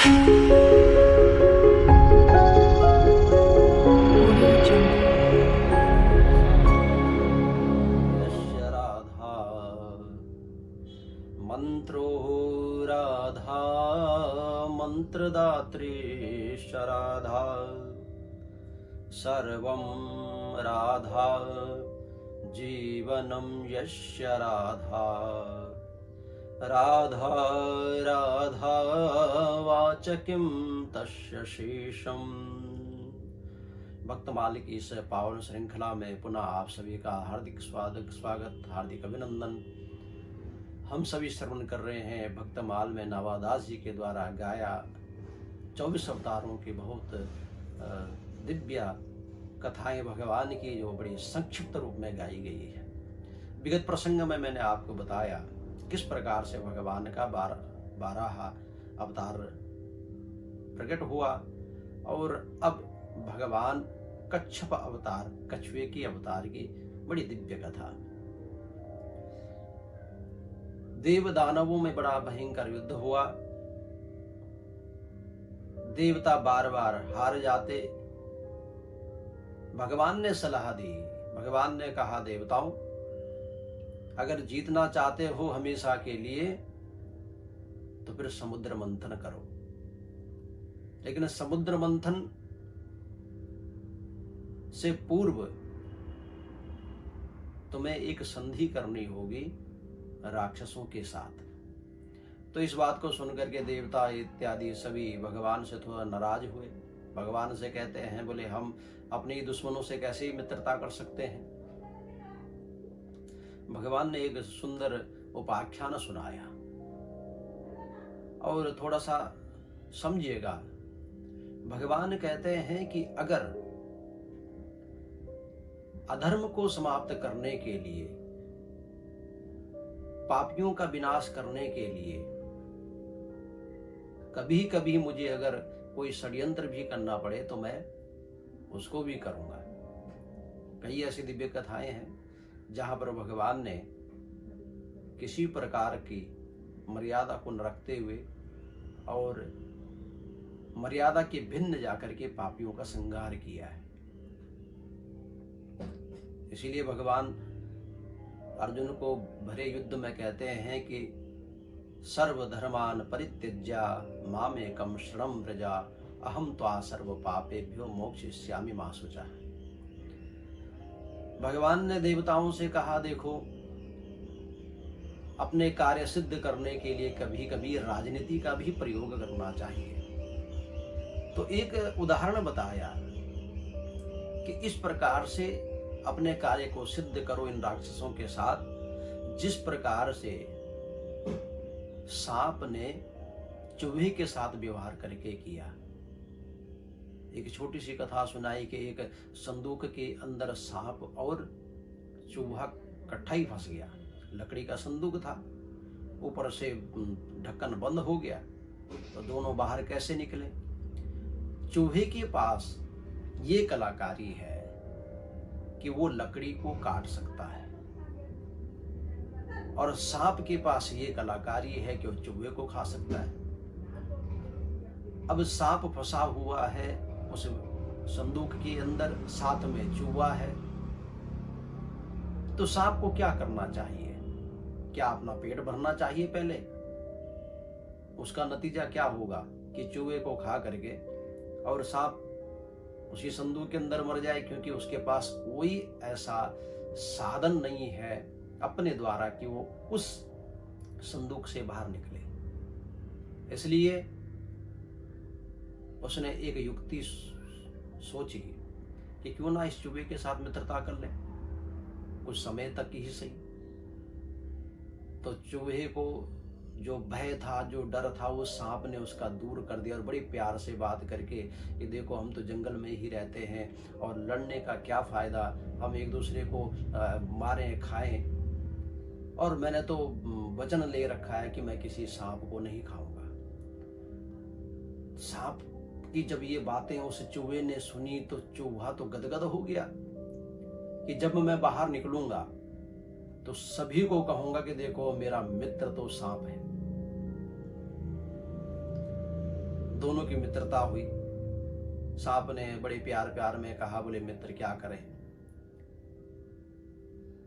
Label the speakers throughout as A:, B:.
A: यस्य राधा मंत्रो राधा मंत्रदात्री राधा सर्वं राधा जीवनं यस्य राधा राधा राधा वाचकिं तस्य शेषम्। भक्तमाल की इस पावन श्रृंखला में पुनः आप सभी का हार्दिक स्वागत, हार्दिक अभिनंदन। हम सभी श्रवण कर रहे हैं भक्तमाल में नवादास जी के द्वारा गाया 24 अवतारों की बहुत दिव्य कथाएं भगवान की, जो बड़ी संक्षिप्त रूप में गाई गई है। विगत प्रसंग में मैंने आपको बताया किस प्रकार से भगवान का 12 अवतार प्रकट हुआ, और अब भगवान कच्छप अवतार, कछुए की अवतार की बड़ी दिव्य कथा। देव दानवों में बड़ा भयंकर युद्ध हुआ। देवता बार बार हार जाते। भगवान ने सलाह दी। भगवान ने कहा, देवताओं, अगर जीतना चाहते हो हमेशा के लिए तो फिर समुद्र मंथन करो। लेकिन समुद्र मंथन से पूर्व तुम्हें एक संधि करनी होगी राक्षसों के साथ। तो इस बात को सुनकर के देवता इत्यादि सभी भगवान से थोड़ा नाराज हुए। भगवान से कहते हैं, बोले हम अपने दुश्मनों से कैसे मित्रता कर सकते हैं। भगवान ने एक सुंदर उपाख्यान सुनाया, और थोड़ा सा समझिएगा। भगवान कहते हैं कि अगर अधर्म को समाप्त करने के लिए, पापियों का विनाश करने के लिए कभी कभी मुझे अगर कोई षड्यंत्र भी करना पड़े तो मैं उसको भी करूंगा। कई ऐसी दिव्य कथाएं हैं जहां पर भगवान ने किसी प्रकार की मर्यादा को न रखते हुए और मर्यादा के भिन्न जाकर के पापियों का संहार किया है। इसीलिए भगवान अर्जुन को भरे युद्ध में कहते हैं कि सर्वधर्मान परित्यज्य मामेकं शरणं व्रज अहम त्वा सर्व पापेभ्यो मोक्षयिष्यामि मा शुचः। भगवान ने देवताओं से कहा, देखो, अपने कार्य सिद्ध करने के लिए कभी कभी राजनीति का भी प्रयोग करना चाहिए। तो एक उदाहरण बताया कि इस प्रकार से अपने कार्य को सिद्ध करो इन राक्षसों के साथ, जिस प्रकार से सांप ने चूहे के साथ व्यवहार करके किया। एक छोटी सी कथा सुनाई कि एक संदूक के अंदर सांप और चूहा इकट्ठा ही फंस गया। लकड़ी का संदूक था, ऊपर से ढक्कन बंद हो गया, तो दोनों बाहर कैसे निकले। चूहे के पास ये कलाकारी है कि वो लकड़ी को काट सकता है, और सांप के पास ये कलाकारी है कि वो चूहे को खा सकता है। अब सांप फंसा हुआ है उस संदूक के अंदर, साथ में चूहा है। तो सांप को क्या करना चाहिए? क्या अपना पेट भरना चाहिए पहले? उसका नतीजा क्या होगा कि चूहे को खा करके और सांप उसी संदूक के अंदर मर जाए, क्योंकि उसके पास कोई ऐसा साधन नहीं है अपने द्वारा कि वो उस संदूक से बाहर निकले। इसलिए उसने एक युक्ति सोची कि क्यों ना इस चूहे के साथ मित्रता कर ले, कुछ समय तक ही सही। तो चूहे को जो भय था, जो डर था, वो सांप ने उसका दूर कर दिया, और बड़ी प्यार से बात करके कि देखो, हम तो जंगल में ही रहते हैं और लड़ने का क्या फायदा, हम एक दूसरे को मारें खाएं, और मैंने तो वचन ले रखा है कि मैं किसी सांप को नहीं खाऊंगा। सांप की जब ये बातें उस चूहे ने सुनी तो चूहा तो गदगद हो गया कि जब मैं बाहर निकलूंगा तो सभी को कहूंगा कि देखो, मेरा मित्र तो सांप है। दोनों की मित्रता हुई। सांप ने बड़े प्यार प्यार में कहा, बोले मित्र क्या करें,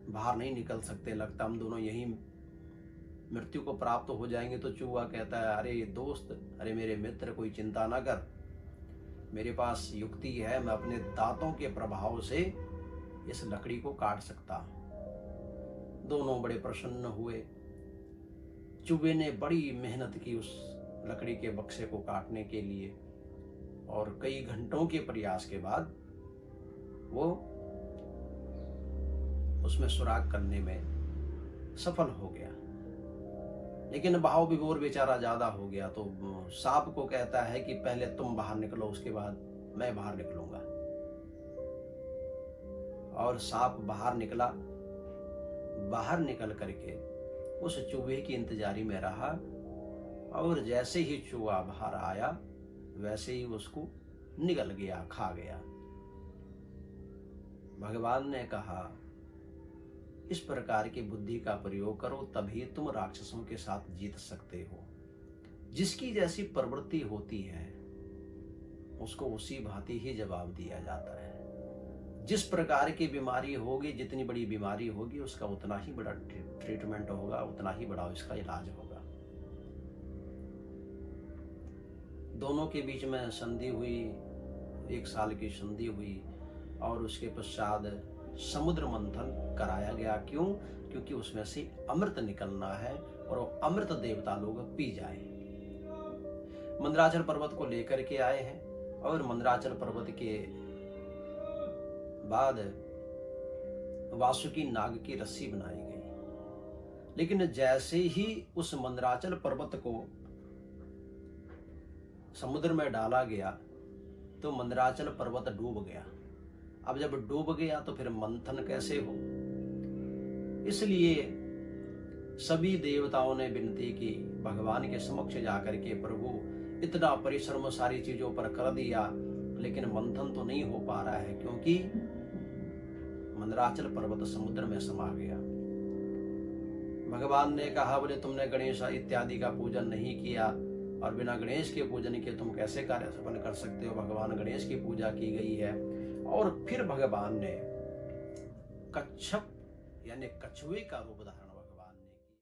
A: बाहर नहीं निकल सकते, लगता हम दोनों यही मृत्यु को प्राप्त हो जाएंगे। तो चूहा कहता है, अरे दोस्त, अरे मेरे मित्र, कोई चिंता ना कर, मेरे पास युक्ति है, मैं अपने दांतों के प्रभाव से इस लकड़ी को काट सकता हूं। दोनों बड़े प्रसन्न हुए। चूहे ने बड़ी मेहनत की उस लकड़ी के बक्से को काटने के लिए, और कई घंटों के प्रयास के बाद वो उसमें सुराग करने में सफल हो गया। लेकिन भाव विभोर बेचारा ज्यादा हो गया, तो सांप को कहता है कि पहले तुम बाहर निकलो, उसके बाद मैं बाहर निकलूंगा। और सांप बाहर निकला। बाहर निकल करके उस चूहे की इंतजारी में रहा, और जैसे ही चूहा बाहर आया वैसे ही उसको निगल गया, खा गया। भगवान ने कहा, इस प्रकार की बुद्धि का प्रयोग करो, तभी तुम राक्षसों के साथ जीत सकते हो। जिसकी जैसी प्रवृत्ति होती है उसको उसी भांति ही जवाब दिया जाता है। जिस प्रकार की बीमारी होगी, जितनी बड़ी बीमारी होगी, उसका उतना ही बड़ा ट्रीटमेंट होगा, उतना ही बड़ा उसका इलाज होगा। दोनों के बीच में संधि हुई, 1 साल की संधि हुई, और उसके पश्चात समुद्र मंथन कराया गया। क्यों? क्योंकि उसमें से अमृत निकलना है और वो अमृत देवता लोग पी जाए। मंदराचल पर्वत को लेकर के आए हैं, और मंदराचल पर्वत के बाद वासुकी नाग की रस्सी बनाई गई। लेकिन जैसे ही उस मंदराचल पर्वत को समुद्र में डाला गया तो मंदराचल पर्वत डूब गया। अब जब डूब गया तो फिर मंथन कैसे हो? इसलिए सभी देवताओं ने विनती की भगवान के समक्ष जाकर के, प्रभु इतना परिश्रम सारी चीजों पर कर दिया, लेकिन मंथन तो नहीं हो पा रहा है, क्योंकि मंदराचल पर्वत समुद्र में समा गया। भगवान ने कहा, बोले तुमने गणेश इत्यादि का पूजन नहीं किया, और बिना गणेश के पूजन के तुम कैसे कार्य सफल कर सकते हो? भगवान गणेश की पूजा की गई है। और फिर भगवान ने कच्छप यानी कछुए का रूप धारण भगवान ने किया।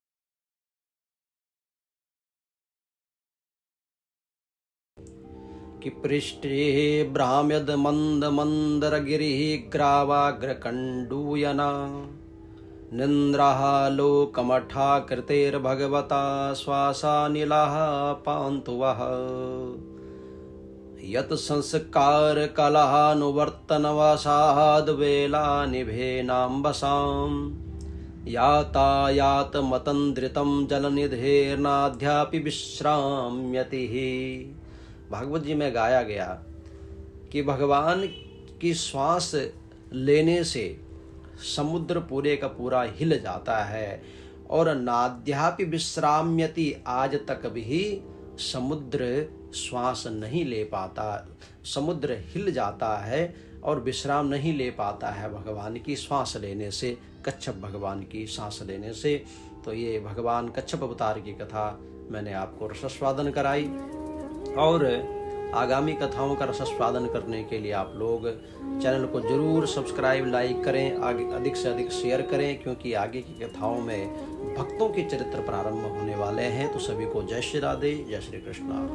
A: कि पृष्ठे भ्राम्यद मंद मंदर गिरिः ग्रावाग्र कंडूयना निन्द्राः लोकमठा कृतेर्भगवता श्वासानिलाः पान्तु वः यत् संस्कार कलहानुवर्तनवशाद् वेला निभेनाम्बसाम् यातायात मतन्द्रितं जलनिधेर्नाद्यापि विश्राम्यति। भागवत जी में गाया गया कि भगवान की श्वास लेने से समुद्र पूरे का पूरा हिल जाता है, और नाद्यापि विश्राम्यति, आज तक भी समुद्र श्वास नहीं ले पाता। समुद्र हिल जाता है और विश्राम नहीं ले पाता है भगवान की श्वास लेने से, कच्छप भगवान की सांस लेने से। तो ये भगवान कच्छप अवतार की कथा मैंने आपको रसस्वादन कराई, और आगामी कथाओं का रसस्वादन करने के लिए आप लोग चैनल को जरूर सब्सक्राइब, लाइक करें, आगे अधिक से अधिक शेयर करें, क्योंकि आगे की कथाओं में भक्तों के चरित्र प्रारंभ होने वाले हैं। तो सभी को जय श्री राधे, जय श्री कृष्णा।